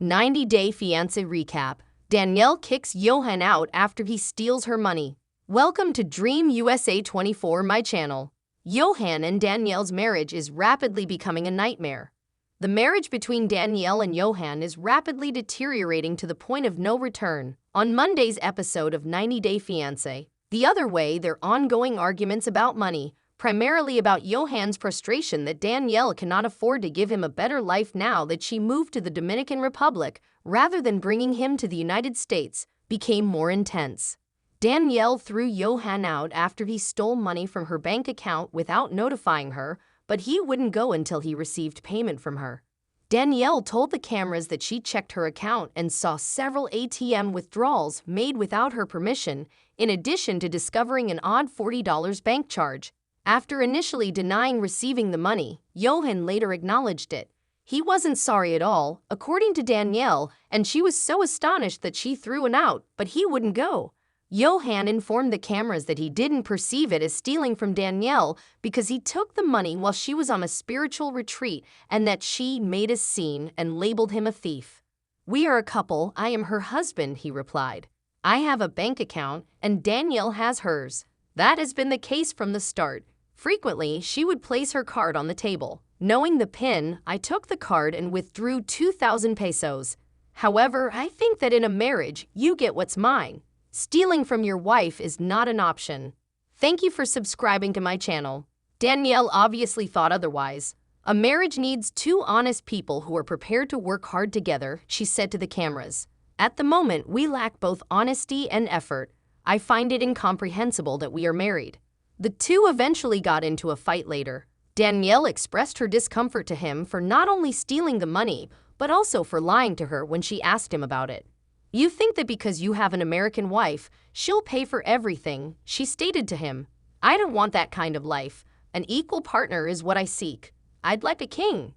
90-day fiancé recap. Danielle kicks Yohan out after he steals her money. Welcome to Dream USA 24, my channel. Yohan and Danielle's marriage is rapidly becoming a nightmare. The marriage between Danielle and Yohan is rapidly deteriorating to the point of no return. On Monday's episode of 90-Day Fiancé, the other way, their ongoing arguments about money, primarily about Yohan's frustration that Danielle cannot afford to give him a better life now that she moved to the Dominican Republic rather than bringing him to the United States, became more intense. Danielle threw Yohan out after he stole money from her bank account without notifying her, but he wouldn't go until he received payment from her. Danielle told the cameras that she checked her account and saw several ATM withdrawals made without her permission, in addition to discovering an odd $40 bank charge. After initially denying receiving the money, Yohan later acknowledged it. He wasn't sorry at all, according to Danielle, and she was so astonished that she threw him out, but he wouldn't go. Yohan informed the cameras that he didn't perceive it as stealing from Danielle because he took the money while she was on a spiritual retreat and that she made a scene and labeled him a thief. "We are a couple, I am her husband," he replied. "I have a bank account and Danielle has hers. That has been the case from the start. Frequently, she would place her card on the table. Knowing the PIN, I took the card and withdrew 2,000 pesos. However, I think that in a marriage, you get what's mine. Stealing from your wife is not an option." Thank you for subscribing to my channel. Danielle obviously thought otherwise. "A marriage needs two honest people who are prepared to work hard together," she said to the cameras. "At the moment, we lack both honesty and effort. I find it incomprehensible that we are married." The two eventually got into a fight later. Danielle expressed her discomfort to him for not only stealing the money, but also for lying to her when she asked him about it. "You think that because you have an American wife, she'll pay for everything," she stated to him. "I don't want that kind of life. An equal partner is what I seek. I'd like a king."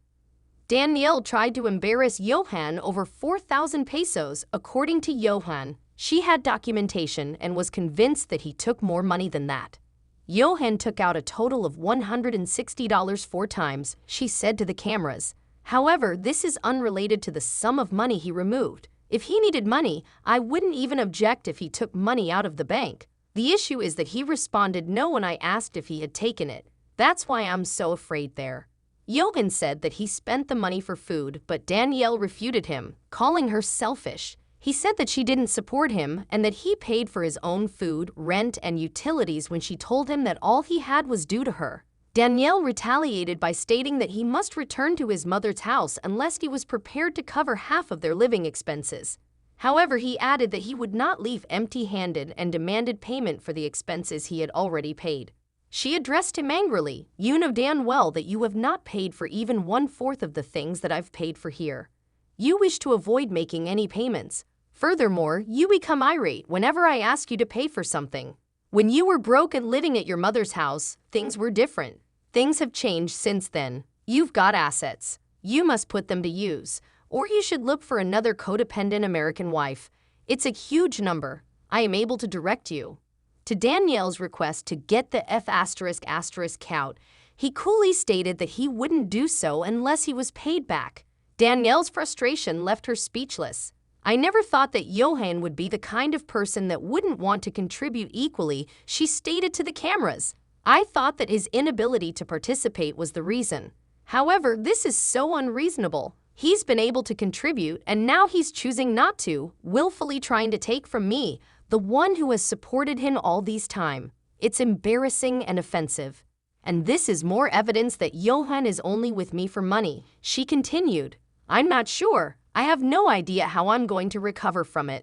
Danielle tried to embarrass Yohan over 4,000 pesos, according to Yohan. She had documentation and was convinced that he took more money than that. Yohan took out a total of $160 4 times, she said to the cameras. However, this is unrelated to the sum of money he removed. "If he needed money, I wouldn't even object if he took money out of the bank. The issue is that he responded no when I asked if he had taken it. That's why I'm so afraid there." Yohan said that he spent the money for food, but Danielle refuted him, calling her selfish. He said that she didn't support him and that he paid for his own food, rent, and utilities when she told him that all he had was due to her. Danielle retaliated by stating that he must return to his mother's house unless he was prepared to cover half of their living expenses. However, he added that he would not leave empty-handed and demanded payment for the expenses he had already paid. She addressed him angrily. "You know damn well that you have not paid for even 1/4 of the things that I've paid for here. You wish to avoid making any payments. Furthermore, you become irate whenever I ask you to pay for something. When you were broke and living at your mother's house, things were different. Things have changed since then. You've got assets. You must put them to use, or you should look for another codependent American wife. It's a huge number. I am able to direct you." To Danielle's request to get the F*** out, he coolly stated that he wouldn't do so unless he was paid back. Danielle's frustration left her speechless. "I never thought that Yohan would be the kind of person that wouldn't want to contribute equally," she stated to the cameras. "I thought that his inability to participate was the reason. However, this is so unreasonable. He's been able to contribute and now he's choosing not to, willfully trying to take from me, the one who has supported him all these time. It's embarrassing and offensive. And this is more evidence that Yohan is only with me for money," she continued. "I'm not sure. I have no idea how I'm going to recover from it."